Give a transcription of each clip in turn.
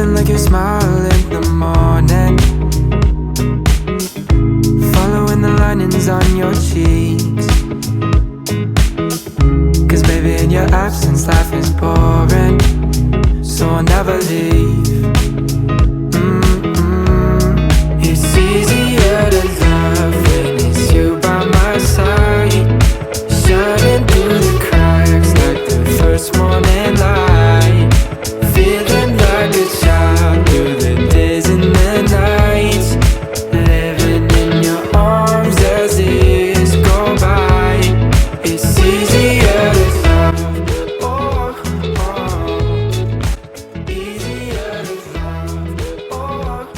Nothing like your smile in the morning, following the linings on your cheeks. Cause baby, in your absence life is boring, so I'll never leave. It's easier to love when it's you by my side, shining through the cracks like the first morning light. Feeling like a child through the days and the nights, living in your arms as years go by. It's easier to love, oh, easier to love,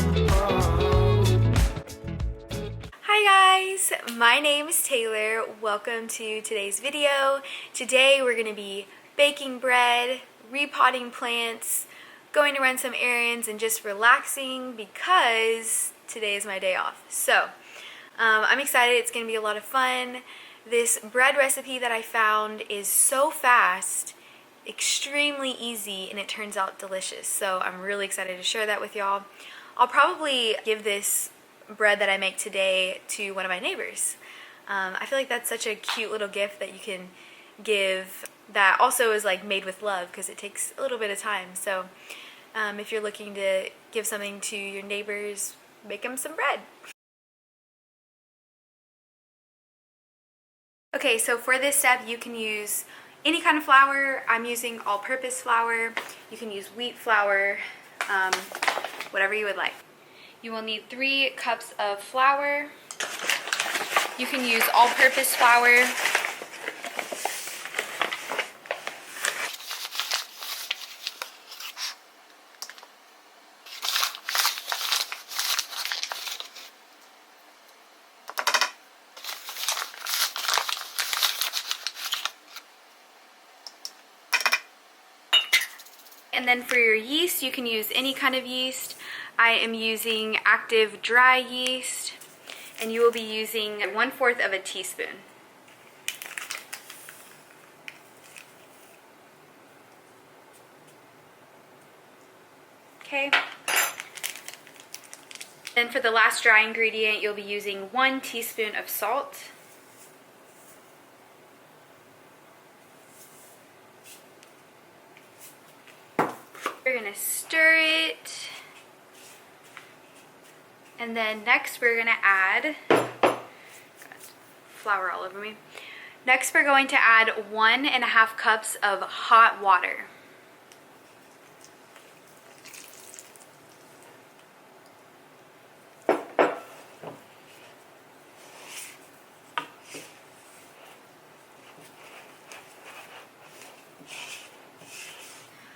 Hi guys, my name is Taylor. Welcome to today's video. Today we're going to be baking bread, repotting plants, going to run some errands, and just relaxing because today is my day off. So I'm excited. It's going to be a lot of fun. This bread recipe that I found is so fast, extremely easy, and it turns out delicious. So I'm really excited to share that with y'all. I'll probably give this bread that I make today to one of my neighbors. I feel like that's such a cute little gift that you can give that also is like made with love, because it takes a little bit of time. So if you're looking to give something to your neighbors, make them some bread. Okay, so for this step you can use any kind of flour. I'm using all-purpose flour. You can use wheat flour, whatever you would like. You will need 3 cups of flour. You can use all-purpose flour. And then for your yeast, you can use any kind of yeast. I am using active dry yeast, and you will be using 1/4 of a teaspoon. Okay. Then for the last dry ingredient, you'll be using 1 teaspoon of salt. We're gonna stir it. And then next we're gonna add, got flour all over me. Next we're going to add 1.5 cups of hot water.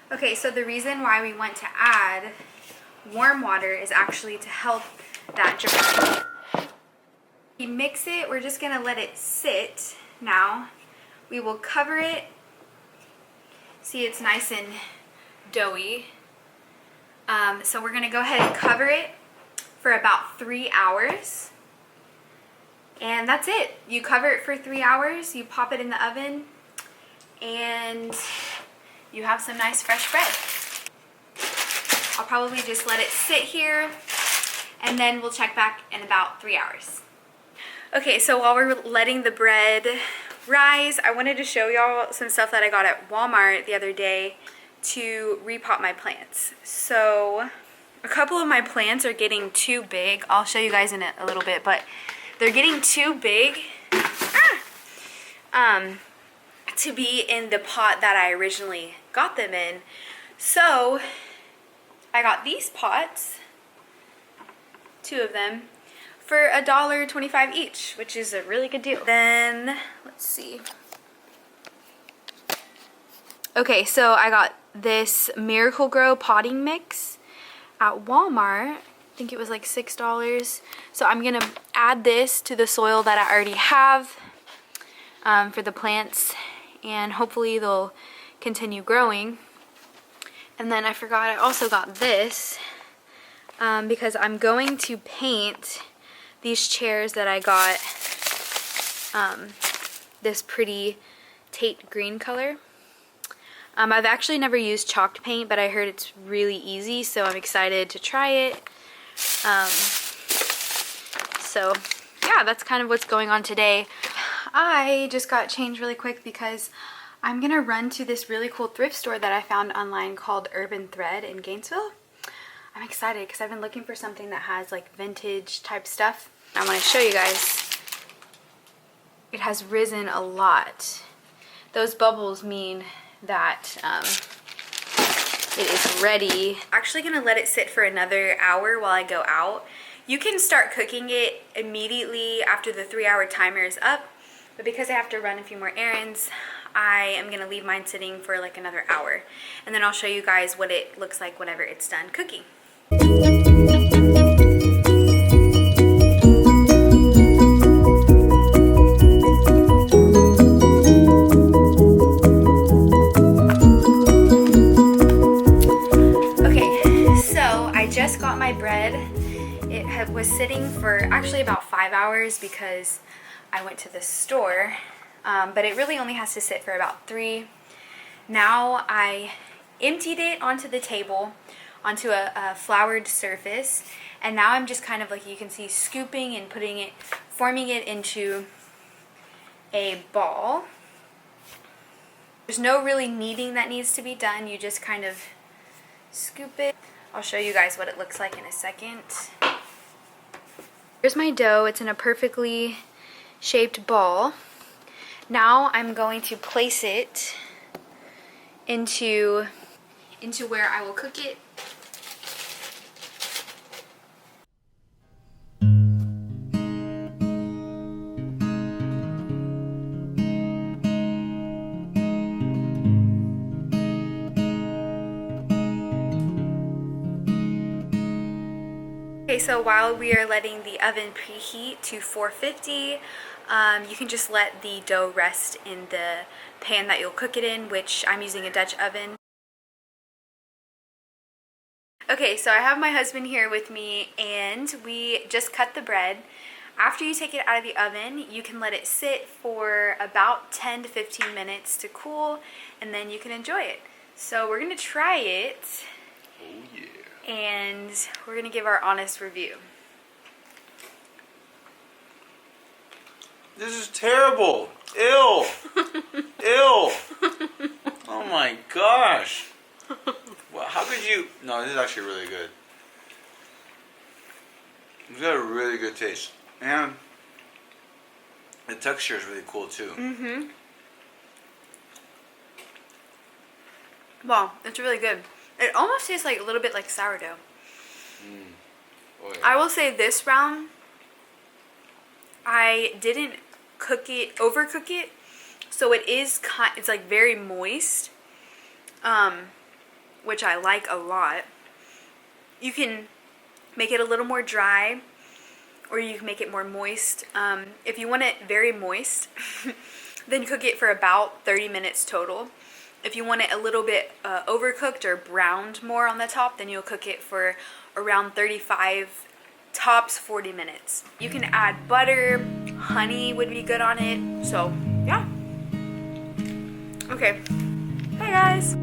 Okay, so the reason why we want to add warm water is actually to help that dry. We mix it, we're just gonna let it sit now. We will cover it. See, it's nice and doughy. So we're gonna go ahead and cover it for about 3 hours. And that's it. You cover it for 3 hours, you pop it in the oven, and you have some nice fresh bread. I'll probably just let it sit here, and then we'll check back in about 3 hours. Okay, so while we're letting the bread rise, I wanted to show y'all some stuff that I got at Walmart the other day to repot my plants. So a couple of my plants are getting too big. I'll show you guys in a little bit, but they're getting too big to be in the pot that I originally got them in. So I got these pots, 2 of them, for $1.25 each, which is a really good deal. Then, let's see. Okay, so I got this Miracle-Gro potting mix at Walmart. I think it was like $6. So I'm gonna add this to the soil that I already have for the plants, and hopefully they'll continue growing. And then I forgot, I also got this because I'm going to paint these chairs that I got this pretty Tate green color. I've actually never used chalked paint, but I heard it's really easy, so I'm excited to try it. So yeah, that's kind of what's going on today. I just got changed really quick because I'm gonna run to this really cool thrift store that I found online called Urban Thread in Gainesville. I'm excited because I've been looking for something that has like vintage type stuff. I want to show you guys. It has risen a lot. Those bubbles mean that it is ready. Actually gonna let it sit for another hour while I go out. You can start cooking it immediately after the 3-hour timer is up, but because I have to run a few more errands, I am gonna leave mine sitting for like another hour, and then I'll show you guys what it looks like whenever it's done cooking. Just got my bread. It was sitting for actually about 5 hours because I went to the store, but it really only has to sit for about 3. Now I emptied it onto the table, onto a floured surface, and now I'm just kind of, like you can see, scooping and forming it into a ball. There's no really kneading that needs to be done. You just kind of scoop it. I'll show you guys what it looks like in a second. Here's my dough. It's in a perfectly shaped ball. Now I'm going to place it into where I will cook it. Okay, so while we are letting the oven preheat to 450, you can just let the dough rest in the pan that you'll cook it in, which I'm using a Dutch oven. Okay, so I have my husband here with me, and we just cut the bread. After you take it out of the oven, you can let it sit for about 10 to 15 minutes to cool, and then you can enjoy it. So we're gonna try it. Oh yeah. And we're gonna give our honest review. This is terrible. Ew. Ew. Oh my gosh. Well, how could you? No, this is actually really good. It's got a really good taste, and the texture is really cool too. Mm-hmm. Wow, it's really good. It almost tastes like a little bit like sourdough. Oh, yeah. I will say this round, I didn't overcook it, so it's like very moist, which I like a lot. You can make it a little more dry, or you can make it more moist. If you want it very moist, then cook it for about 30 minutes total. If you want it a little bit overcooked or browned more on the top, then you'll cook it for around 35, tops 40 minutes. You can add butter, honey would be good on it. So yeah. Okay, bye guys.